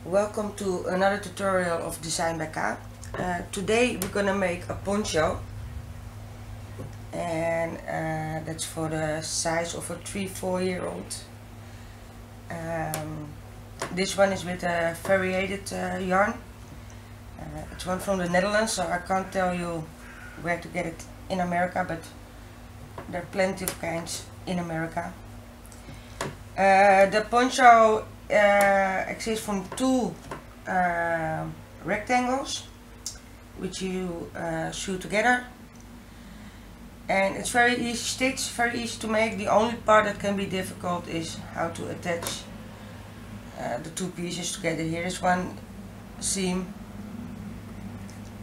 Welcome to another tutorial of Design by K. Today we're gonna make a poncho, and that's for the size of a 3-4-year-old. This one is with a variated yarn. It's one from the Netherlands, so I can't tell you where to get it in America, but there are plenty of kinds in America. The poncho exists from two rectangles which you sew together, and it's very easy to stitch, very easy to make. The only part that can be difficult is how to attach the two pieces together. Here is one seam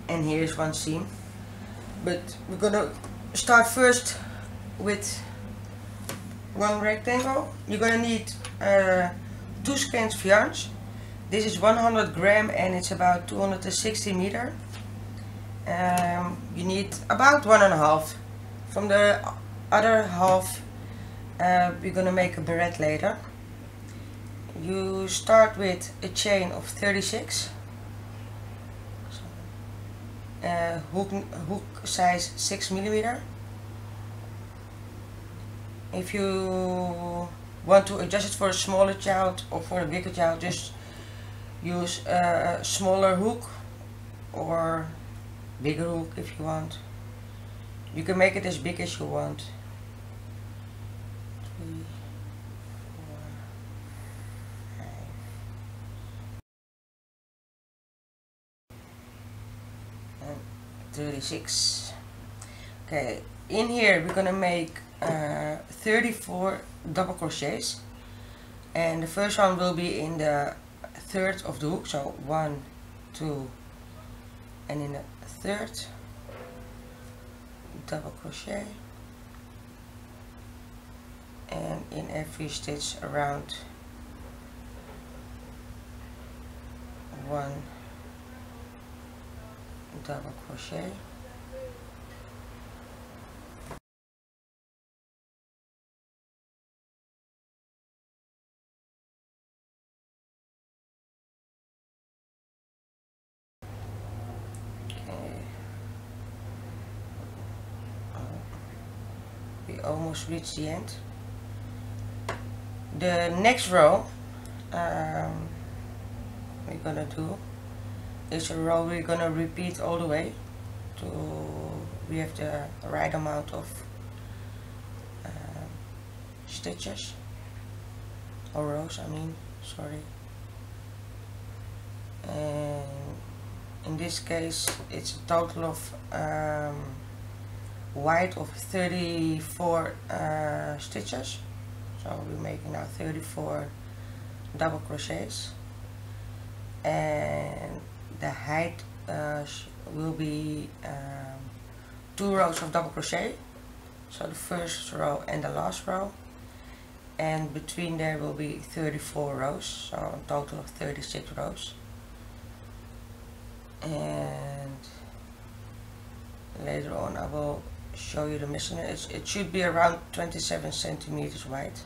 and here is one seam, but we're gonna start first with one rectangle. You're gonna need 2 skeins of yarns. This is 100 gram and it's about 260 meter. You need about 1.5. From the other half we're gonna make a barrette later. You start with a chain of 36, hook size 6 millimeter. If you want to adjust it for a smaller child or for a bigger child, just use a smaller hook or bigger hook if you want. You can make it as big as you want. 3, 4, 5. And 36. Okay, in here we're gonna make 34 double crochets, and the first one will be in the third of the hook, so 1, 2, and in the third double crochet, and in every stitch around 1 double crochet. We almost reached the end. The next row we're gonna do is a row we're gonna repeat all the way to we have the right amount of stitches, or rows I mean, sorry. And in this case it's a total of white of 34 stitches, so we're making now 34 double crochets, and the height will be 2 rows of double crochet, so the first row and the last row, and between there will be 34 rows, so a total of 36 rows. And later on I will show you the measurement. It should be around 27 centimeters wide,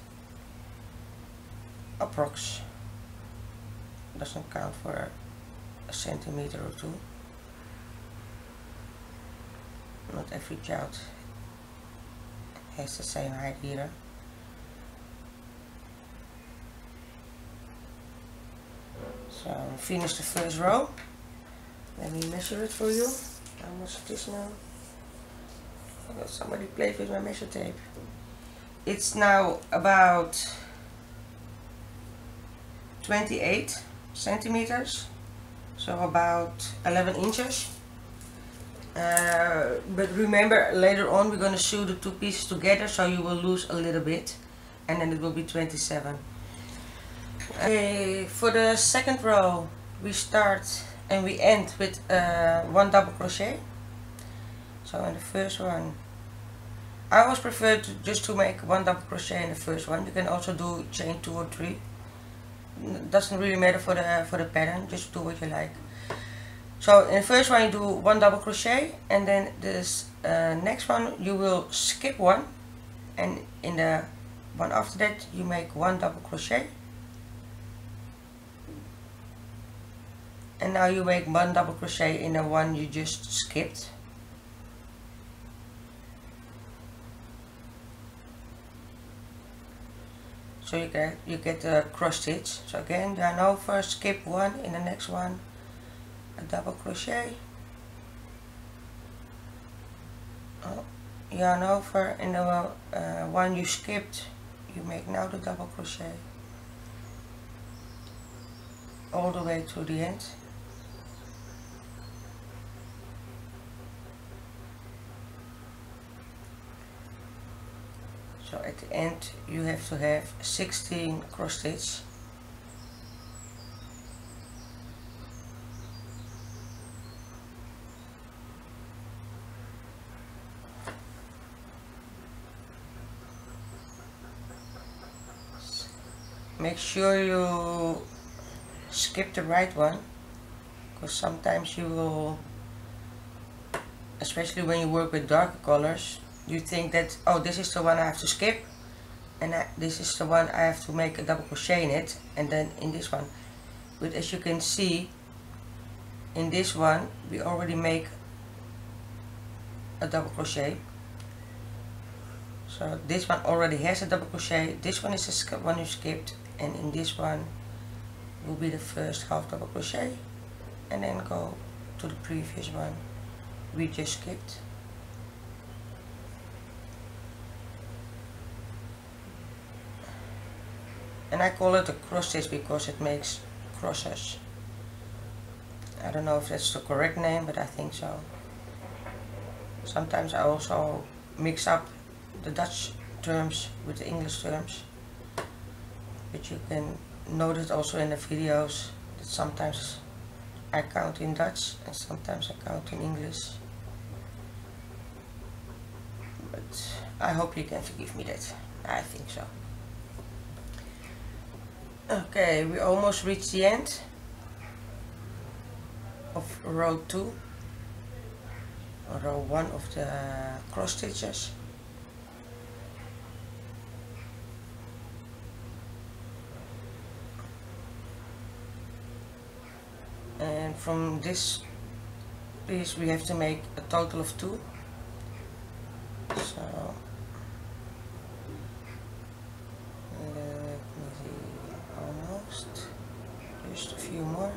approx. Doesn't count for a centimeter or two. Not every child has the same height either. So finish the first row. Let me measure it for you. How much it is now? Somebody played with my measure tape. It's now about 28 centimeters, so about 11 inches. But remember, later on we're going to sew the two pieces together, so you will lose a little bit, and then it will be 27. Okay, for the second row we start and we end with 1 double crochet. So in the first one, I always prefer just to make 1 double crochet in the first one. You can also do chain 2 or 3. It doesn't really matter for the pattern. Just do what you like. So in the first one you do 1 double crochet, and then this next one you will skip 1, and in the one after that you make 1 double crochet, and now you make one double crochet in the one you just skipped. So you get a cross stitch. So again, yarn over, skip one, in the next one a double crochet, yarn over, in the one you skipped you make now the double crochet all the way to the end. So at the end you have to have 16 cross stitch. Make sure you skip the right one, because sometimes you will, especially when you work with darker colors, you think that, oh, this is the one I have to skip, and this is the one I have to make a double crochet in it, and then in this one. But as you can see, in this one we already make a double crochet. So this one already has a double crochet, this one is the one you skipped, and in this one will be the first half double crochet, and then go to the previous one we just skipped. And I call it a cross stitch because it makes crosses. I don't know if that's the correct name, but I think so. Sometimes I also mix up the Dutch terms with the English terms, but you can notice also in the videos that sometimes I count in Dutch and sometimes I count in English, but I hope you can forgive me that. I think so. Okay, we almost reached the end of row 2, or row 1 of the cross stitches. And from this piece we have to make a total of 2. So let me see, almost, just a few more.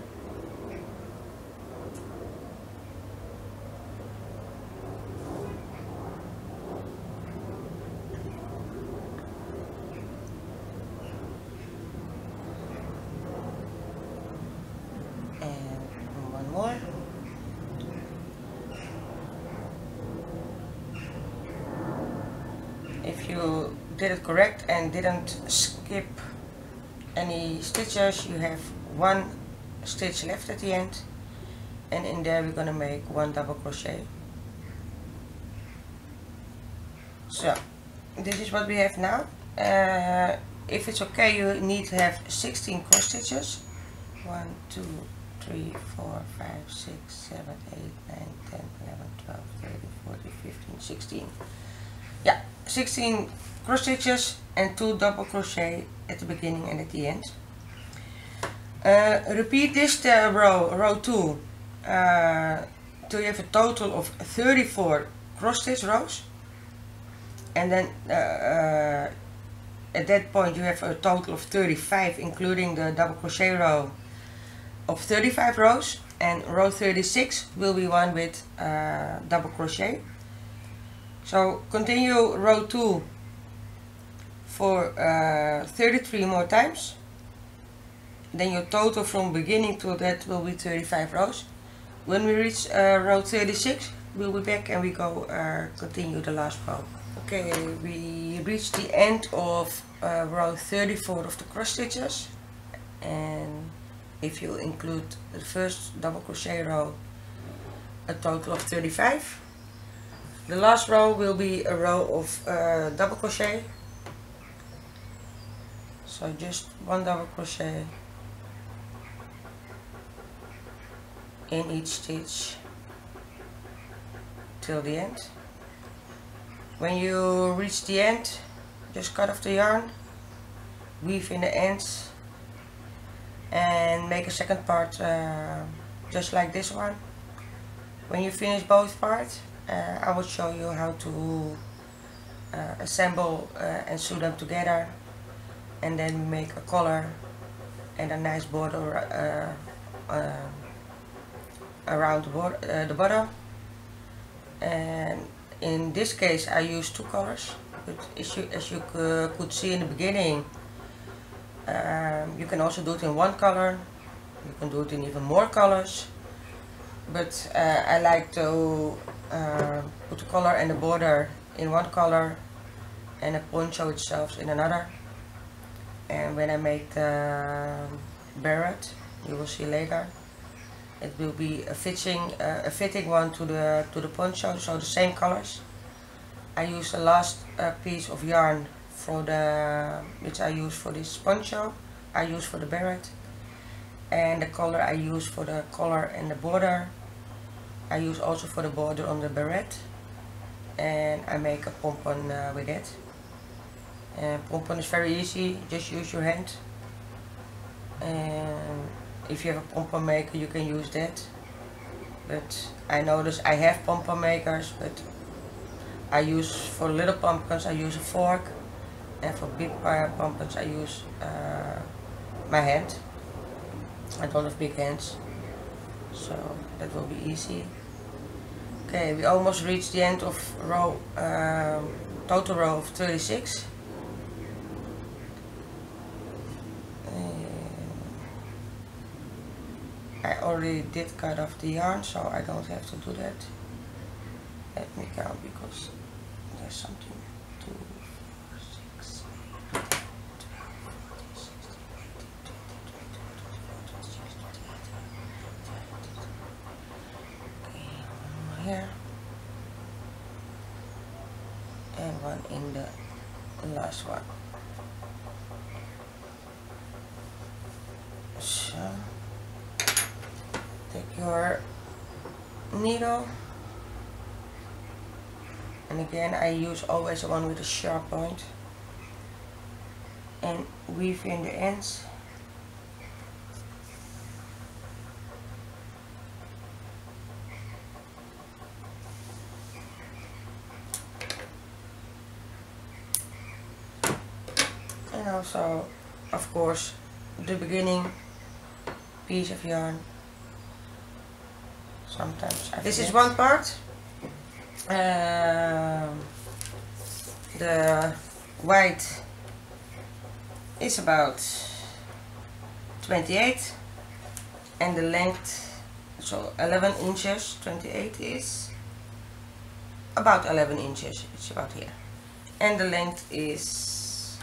If you did it correct and didn't skip any stitches, you have 1 stitch left at the end, and in there we're gonna make 1 double crochet. So this is what we have now. If it's okay, you need to have 16 cross stitches. 1, 2, 3, 4, 5, 6, 7, 8, 9, 10, 11, 12, 13, 14, 15, 16. Yeah, 16 cross stitches and 2 double crochet at the beginning and at the end. Repeat this row 2 till you have a total of 34 cross stitch rows, and then at that point you have a total of 35, including the double crochet row of 35 rows, and row 36 will be one with double crochet. So continue row 2 for 33 more times. Then your total from beginning to that will be 35 rows. When we reach row 36, we'll be back and we go continue the last row. Okay, we reached the end of row 34 of the cross stitches, and if you include the first double crochet row, a total of 35. The last row will be a row of double crochet, so just 1 double crochet in each stitch till the end. When you reach the end, just cut off the yarn, weave in the ends, and make a second part just like this one. When you finish both parts, I will show you how to assemble and sew them together, and then make a collar and a nice border around the bottom. And in this case I use two colors, but as you could see in the beginning, you can also do it in one color, you can do it in even more colors, but I like to put the collar and the border in one color and the poncho itself in another. And when I make the beret, you will see later, it will be a fitting one to the poncho, so the same colors. I use the last piece of yarn for which I use for this poncho, I use for the beret, and the color I use for the collar and the border, I use also for the border on the beret, and I make a pompon with it. And pompon is very easy, just use your hand. And if you have a pompon maker, you can use that. But I notice I have pompon makers, but I use, for little pumpkins I use a fork, and for big pumpkins I use my hand. I don't have big hands, so that will be easy. Okay, we almost reached the end of row, total row of 36. I already did cut off the yarn, so I don't have to do that. Let me count, because there's something. 2, 4, 6, 8, 12, 14, 16, 18, 20, 21, 22, 23, 24, 25, 26, 27, 28. Okay, one more here. And one in the last one. So take your needle, and again I use always the one with a sharp point, and weave in the ends. And also, of course, the beginning piece of yarn. Sometimes this is one part. The white is about 28, and the length, so 11 inches. 28 is about 11 inches. It's about here, and the length is,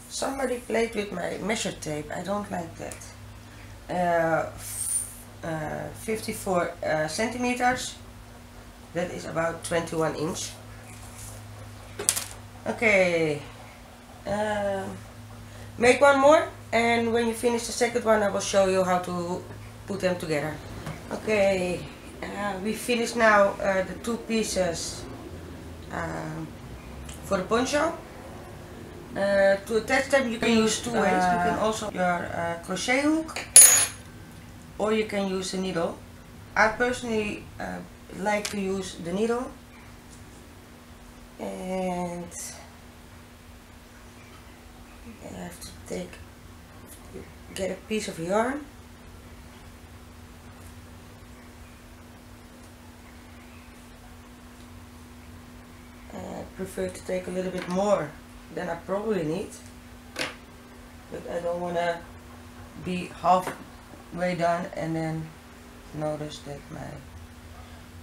somebody played with my measure tape, I don't like that. 54 centimeters. That is about 21 inch. Okay, make one more, and when you finish the second one I will show you how to put them together. Okay, we finished now the two pieces for the poncho. To attach them you can use two ways. You can also use your crochet hook, or you can use the needle. I personally like to use the needle, and I have to get a piece of yarn, I prefer to take a little bit more than I probably need, but I don't want to be halfway done and then notice that my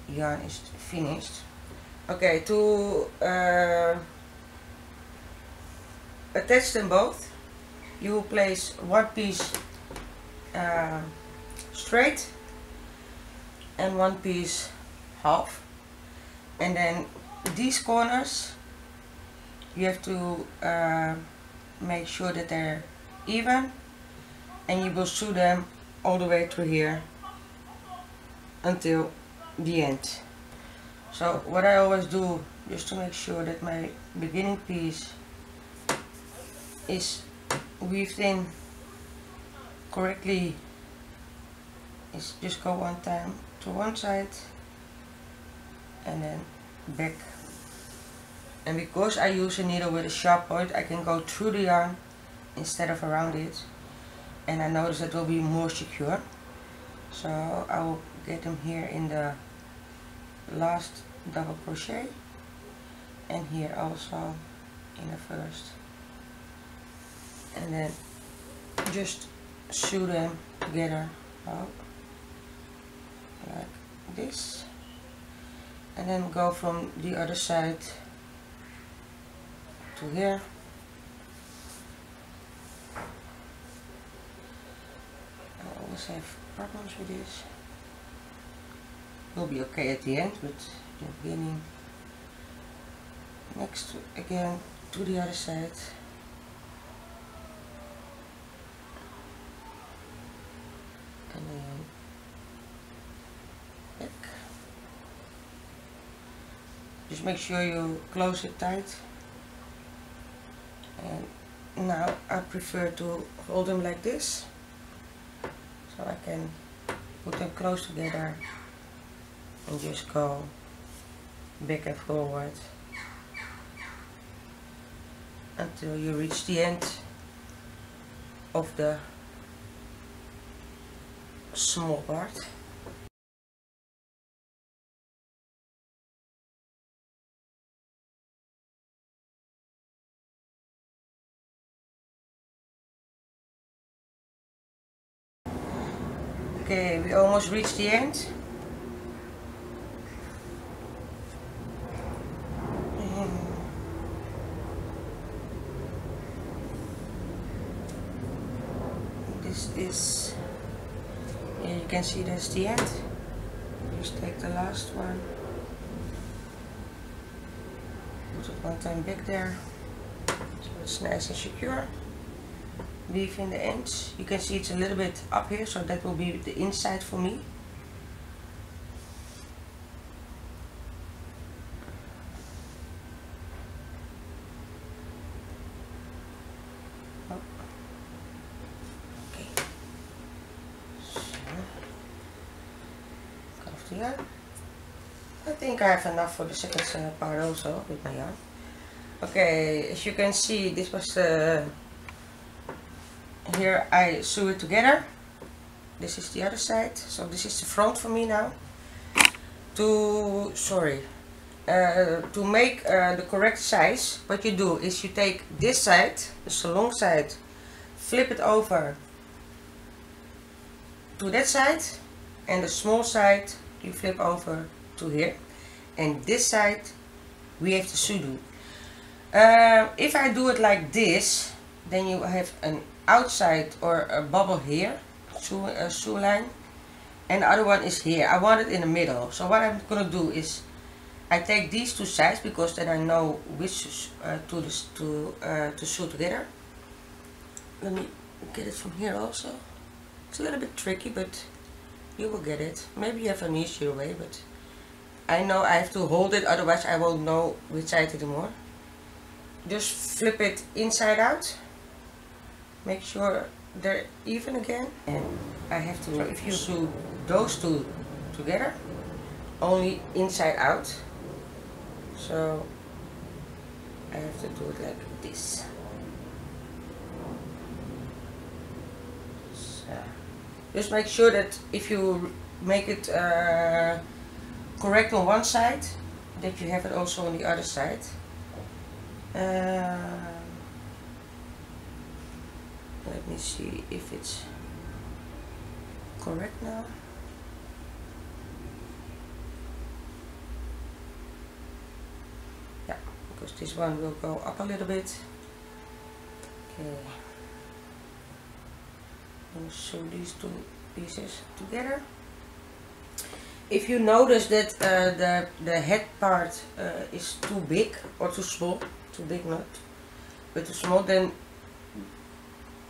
yarn is finished. Okay, to attach them both, you will place one piece straight and one piece half, and then these corners you have to make sure that they're even, and you will sew them all the way through here until the end. So what I always do, just to make sure that my beginning piece is weaved in correctly is just go one time to one side and then back. And because I use a needle with a sharp point, I can go through the yarn instead of around it, and I notice it will be more secure. So I will get them here in the last double crochet, and here also in the first, and then just sew them together like this, and then go from the other side to here. I always have problems with this. Will be okay at the end, but in the beginning, next again to the other side. And then back. Just make sure you close it tight. And now I prefer to hold them like this, so I can put them close together and just go back and forward until you reach the end of the small part. Okay, we almost reached the end. This is, yeah, you can see that's the end. Just take the last one, put it one time back there, so it's nice and secure. Weave in the ends. You can see it's a little bit up here, so that will be the inside for me. Oh. Okay. So, cut off the yarn. I think I have enough for the second part also with my yarn. Okay, as you can see, this was here I sew it together. This is the other side, so this is the front for me now. To make the correct size, what you do is you take this side, this long side, flip it over to that side, and the small side you flip over to here, and this side we have to sew. If I do it like this, then you have an outside or a bubble here, sew line, and the other one is here. I want it in the middle. So what I'm gonna do is I take these two sides, because then I know which to sew together. Let me get it from here also. It's a little bit tricky, but you will get it. Maybe you have an easier way, but I know I have to hold it, otherwise I won't know which side anymore. Just flip it inside out. Make sure they're even again, and I have to, if you sew those two together, only inside out, so I have to do it like this. So, just make sure that if you make it correct on one side, that you have it also on the other side. Let me see if it's correct now. Yeah, because this one will go up a little bit. Okay. I'm going to sew these two pieces together. If you notice that the head part is too big or too small, too big not, but too small, then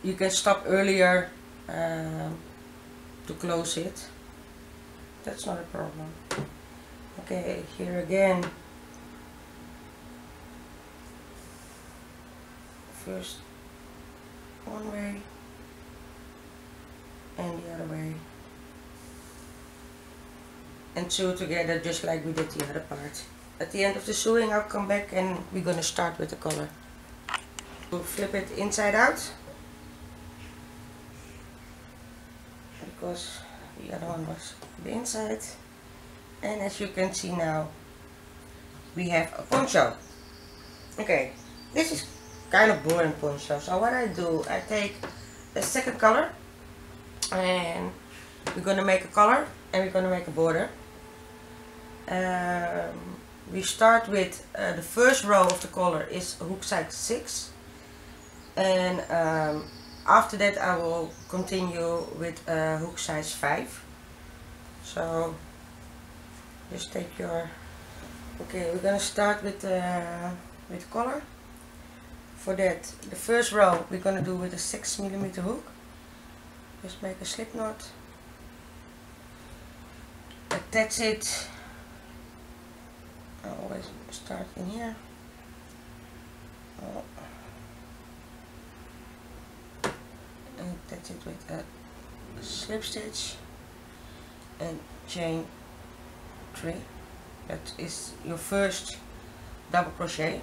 you can stop earlier to close it. That's not a problem. Okay, here again. First one way and the other way. and sew together just like we did the other part. At the end of the sewing I'll come back and we're gonna start with the color. We'll flip it inside out because the other one was the inside, and as you can see now we have a poncho. Okay, this is kind of boring poncho, so what I do, I take a second color and we're gonna make a collar and we're gonna make a border. We start with the first row of the collar is hook size 6, and after that I will continue with hook size 5. So just take your, okay, we're gonna start with collar. For that, the first row we're gonna do with a 6mm hook. Just make a slip knot, attach it. I always start in here. And attach it with a slip stitch and chain 3. That is your first double crochet,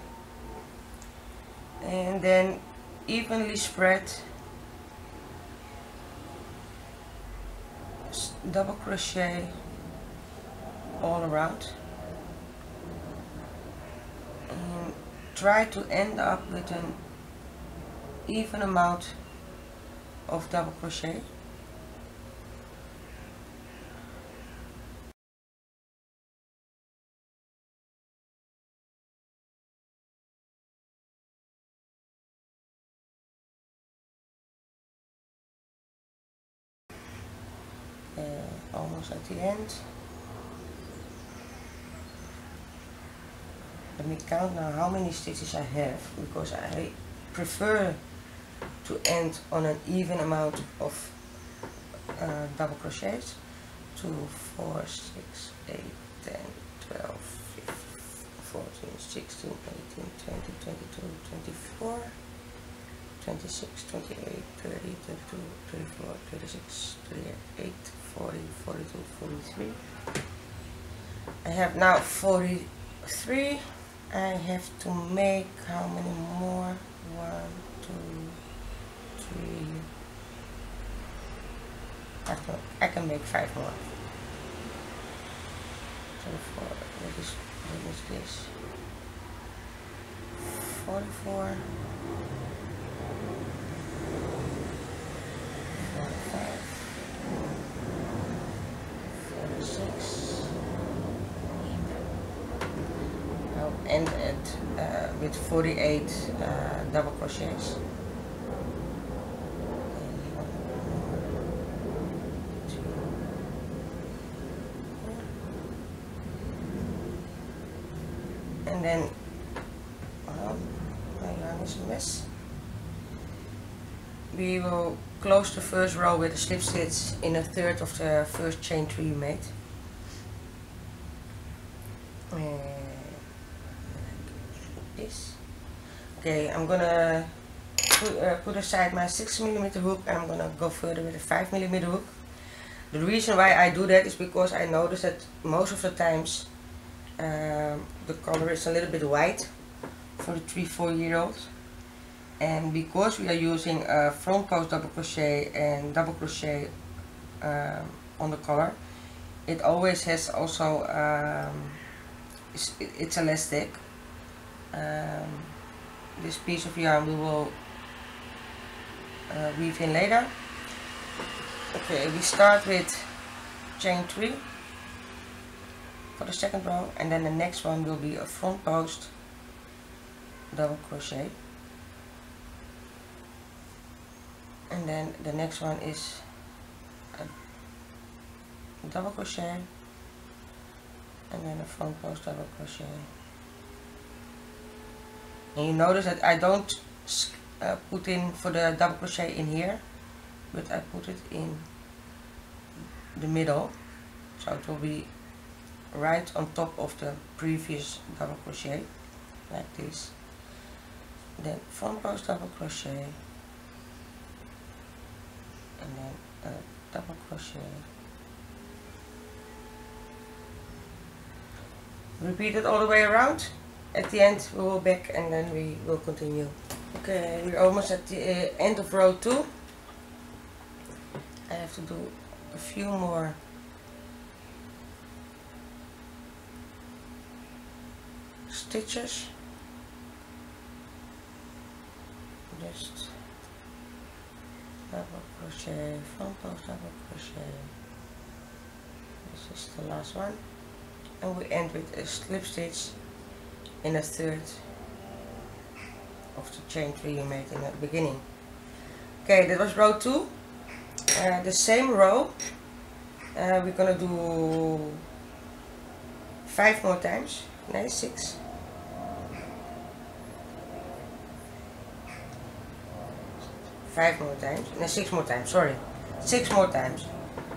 and then evenly spread double crochet all around, and try to end up with an even amount of double crochet. Almost at the end. Let me count now how many stitches I have, because I prefer to end on an even amount of double crochets. 2, 4, 6, 8, 10, 12, 15, 14, 16, 18, 20, 22, 24, 26, 28, 30, 32, 34, 36, 38, 40, 42, 43. I have now 43. I have to make how many more? 1, 2, 3. I can make 5 more. 24. What is this? 44. 45. 46. I'll end it with 48 double crochets. And then, well, my yarn is a mess. We will close the first row with a slip stitch in a third of the first chain 3 you made. This. Okay, I'm gonna put aside my 6mm hook, and I'm gonna go further with a 5mm hook. The reason why I do that is because I notice that most of the times the color is a little bit white for the 3-4-year-olds, and because we are using a front post double crochet and double crochet on the collar, it always has also it's elastic. This piece of yarn we will weave in later. Okay, we start with chain 3 for the second row, and then the next one will be a front post double crochet, and then the next one is a double crochet, and then a front post double crochet. And you notice that I don't put in for the double crochet in here, but I put it in the middle, so it will be right on top of the previous double crochet, like this. Then front post double crochet, and then a double crochet, Repeat it all the way around. At the end we will back and then we will continue. Okay, we're almost at the end of row 2. I have to do a few more stitches. Just double crochet, front post double crochet. This is the last one, and we end with a slip stitch in a third of the chain 3 you made in the beginning. Okay, that was row 2. The same row we're gonna do 5 more times. No, 6. 5 more times. No, 6 more times. Sorry, 6 more times.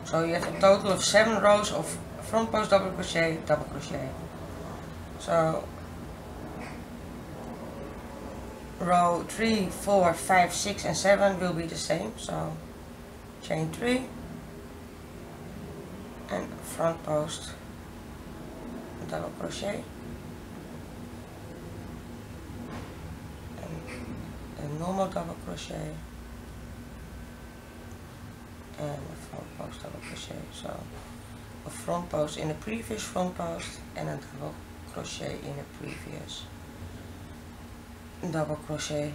So you have a total of 7 rows of front post double crochet, double crochet. So row 3, 4, 5, 6 and 7 will be the same. So chain 3 and front post double crochet and a normal double crochet and a front post double crochet. So a front post in the previous front post and a double crochet in the previous double crochet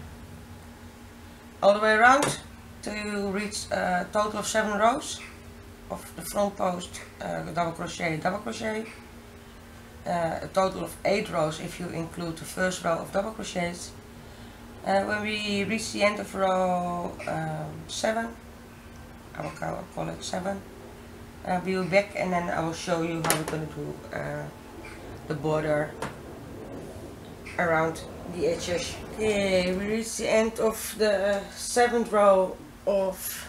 all the way around till you reach a total of 7 rows of the front post double crochet, a total of 8 rows if you include the first row of double crochets. When we reach the end of row 7, I will call it 7, we will back and then I will show you how we're going to do the border around the edges. Okay, we reach the end of the 7th row of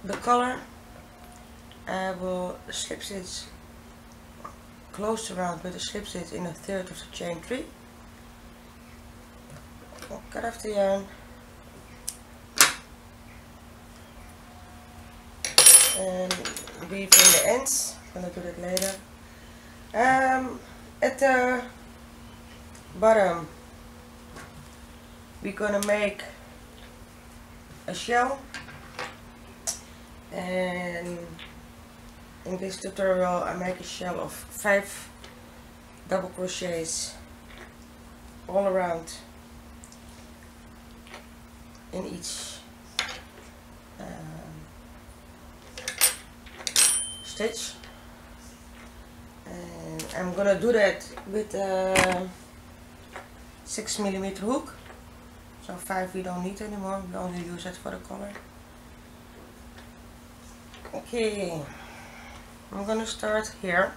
the collar. I will slip stitch close around with a slip stitch in a third of the chain 3. I'll cut off the yarn and weave in the ends. I'm gonna do that later. At the bottom we're gonna make a shell, and in this tutorial I make a shell of 5 double crochets all around in each stitch, and I'm gonna do that with a 6mm hook. So 5 we don't need anymore, we only use it for the collar. Okay, I'm gonna start here.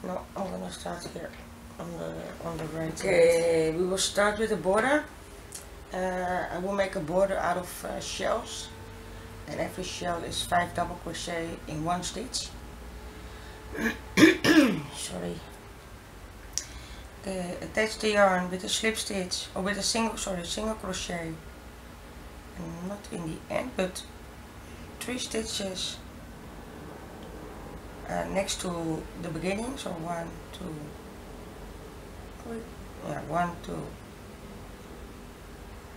No, I'm gonna start here on the right side. Okay, we will start with the border. I will make a border out of shells, and every shell is 5 double crochet in 1 stitch. Sorry. Attach the yarn with a slip stitch or with a single crochet, and not in the end, but 3 stitches next to the beginning. So 1, 2, 3, yeah, 1, 2,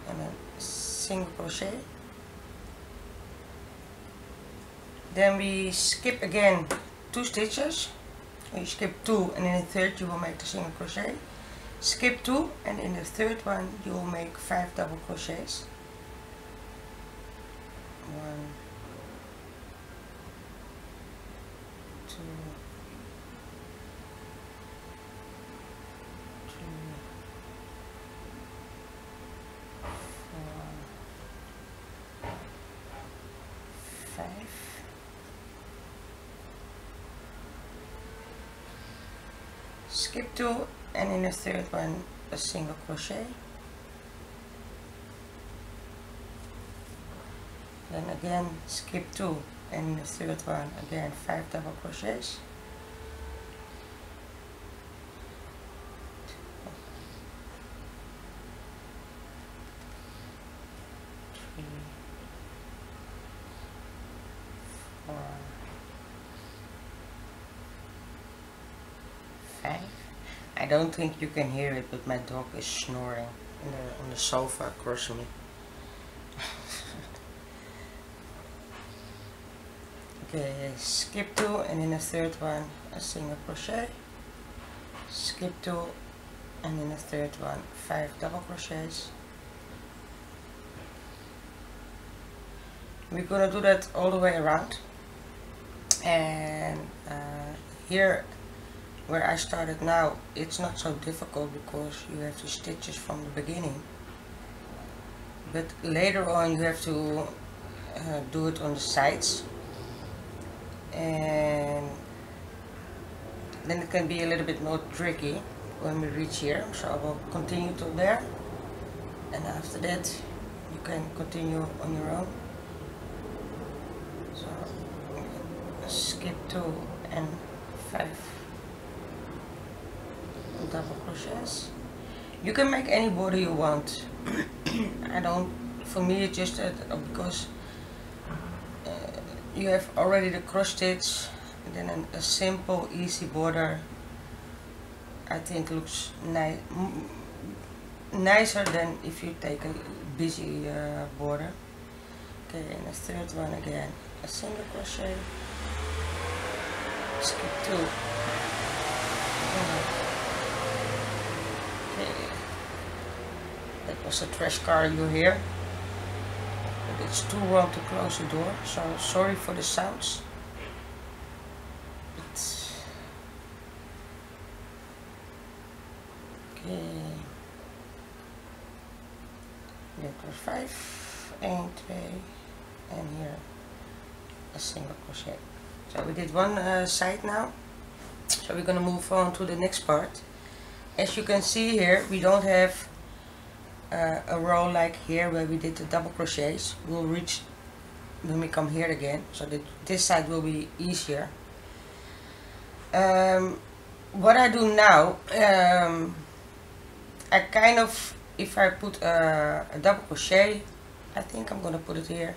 and then single crochet. Then we skip again 2 stitches. You skip 2 and in the third you will make the single crochet. Skip 2 and in the third one you will make 5 double crochets. 1, 2, 3, 4, 5. Skip 2 and in the third one a single crochet. Then again skip 2 and in the third one again 5 double crochets. 3, 4, don't think you can hear it, but my dog is snoring on the sofa across me. Okay, skip 2, and in the third one a single crochet, skip 2, and in the third one 5 double crochets. We're gonna do that all the way around, and here where I started now, it's not so difficult because you have the stitches from the beginning, but later on you have to do it on the sides, and then it can be a little bit more tricky when we reach here. So I will continue to there, and after that you can continue on your own. So skip 2 and 5 double crochets. You can make any border you want. For me it's just because you have already the cross stitch, and then a simple easy border I think looks nicer than if you take a busy border. Okay, and the third one again, a single crochet, skip 2. Okay, that was a trash car you hear, but it's too warm to close the door, so sorry for the sounds. Okay, that was 5 and 2, and here a single crochet. So we did one side now, so we're gonna move on to the next part. As you can see here, we don't have a row like here where we did the double crochets. We'll reach when we come here again, so that this side will be easier. What I do now, I kind of, if I put a double crochet, I think I'm gonna put it here.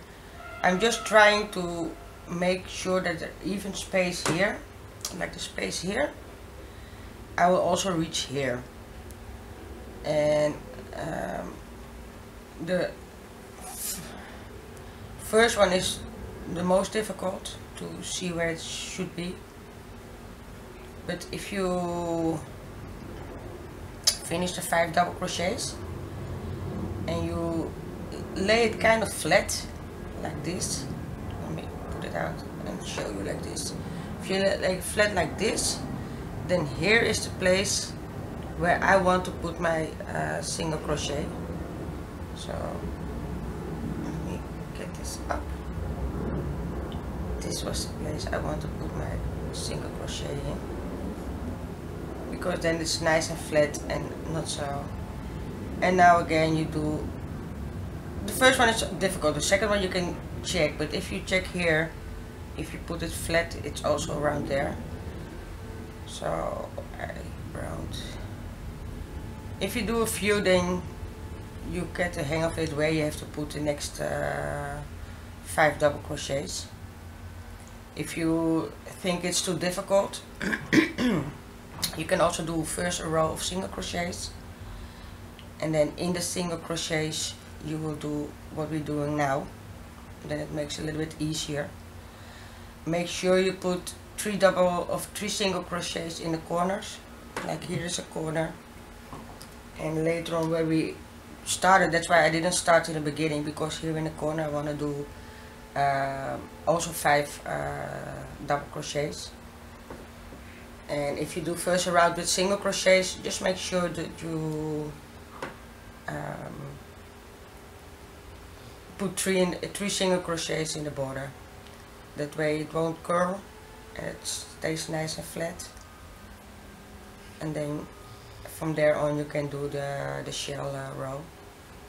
I'm just trying to make sure that there's even space here, like the space here. I will also reach here, and the first one is the most difficult to see where it should be. But if you finish the 5 double crochets and you lay it kind of flat like this, let me put it out and show you like this. If you lay it flat like this, then here is the place where I want to put my single crochet. So let me get this up. This was the place I want to put my single crochet in, because then it's nice and flat and not so. And now again you do, the first one is difficult, the second one you can check, but if you check here, if you put it flat, it's also around there. So around, if you do a few, then you get the hang of it where you have to put the next 5 double crochets. If you think it's too difficult, you can also do first a row of single crochets, and then in the single crochets you will do what we're doing now. Then it makes it a little bit easier. Make sure you put 3 single crochets in the corners, like here is a corner, and later on where we started, that's why I didn't start in the beginning, because here in the corner I want to do also 5 double crochets. And if you do first a round with single crochets, just make sure that you put 3 single crochets in the border. That way it won't curl and it stays nice and flat. And then from there on you can do the shell row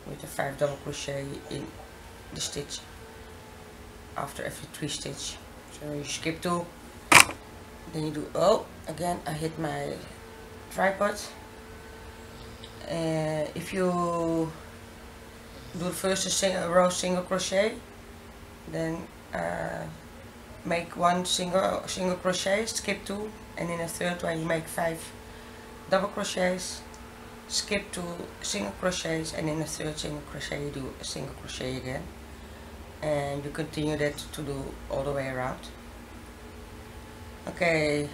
with the 5 double crochet in the stitch after every 3 stitch. So you skip 2, then you do, oh, again I hit my tripod. If you do first a row single crochet, then make 1 single crochet, skip 2, and in the third one you make 5 double crochets, skip to single crochets, and in the third single crochet you do a single crochet again, and you continue that to do all the way around. Okay,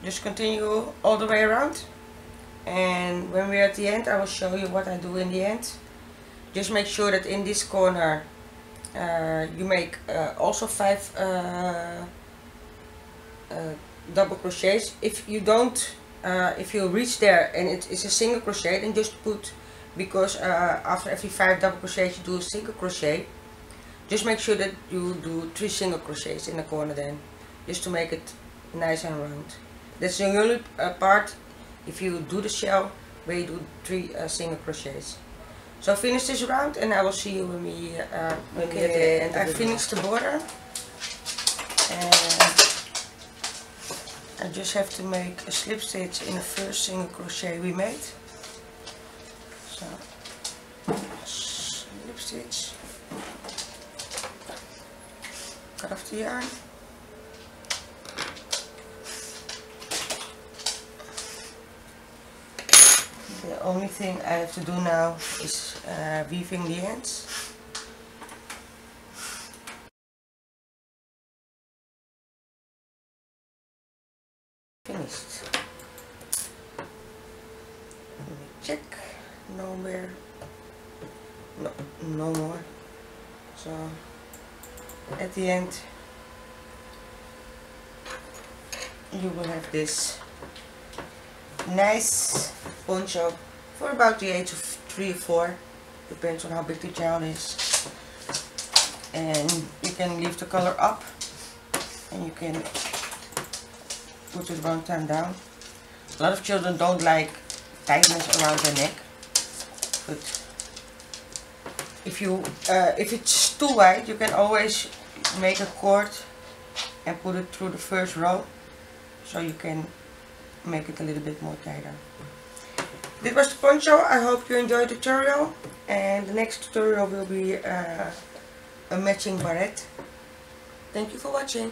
just continue all the way around, and when we're at the end I will show you what I do in the end. Just make sure that in this corner you make also 5 double crochets. If you don't, if you reach there and it is a single crochet, then just put, because after every 5 double crochets you do a single crochet, just make sure that you do 3 single crochets in the corner then, just to make it nice and round. That's the only part, if you do the shell, where you do 3 single crochets. So finish this round and I will see you when we at the end. I finished the border and I just have to make a slip stitch in the first single crochet we made. So slip stitch, cut off the yarn. The only thing I have to do now is weaving the ends. Finished. Let me check. No more. So at the end you will have this nice poncho for about the age of 3 or 4, depends on how big the child is. And you can leave the color up and you can put it 1 time down. A lot of children don't like tightness around their neck, but if it's too wide, you can always make a cord and put it through the first row, so you can make it a little bit more tighter. This was the poncho. I hope you enjoyed the tutorial, and the next tutorial will be a matching barrette. Thank you for watching.